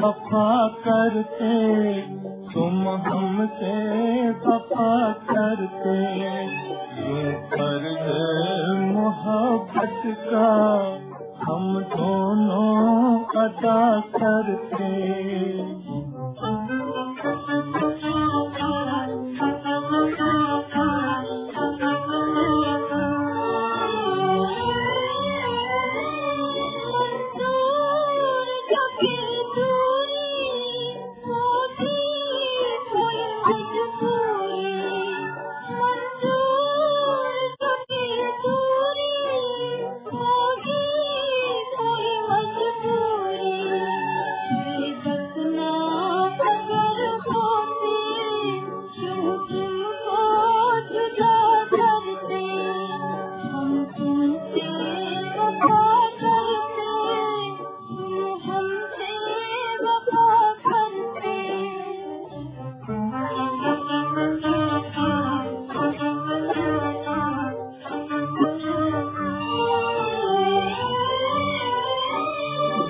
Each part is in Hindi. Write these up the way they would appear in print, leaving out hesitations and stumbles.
वफा करते, तुम हमसे वफा करते। यूं फर्ज मोहब्बत का हम दोनों अदा करते।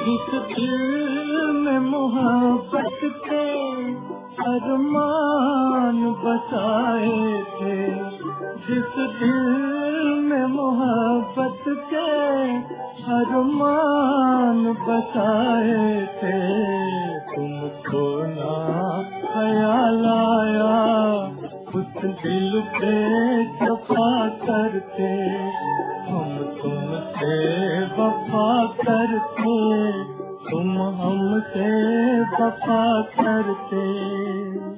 जिस दिल में मोहब्बत के अरमान बसाए थे, जिस दिल में मोहब्बत के अरमान बसाए थे, तुमको ना ख्याल आया उस दिल पे जफा करते। हम तुमसे वफा करते, तुम हमसे वफा करते।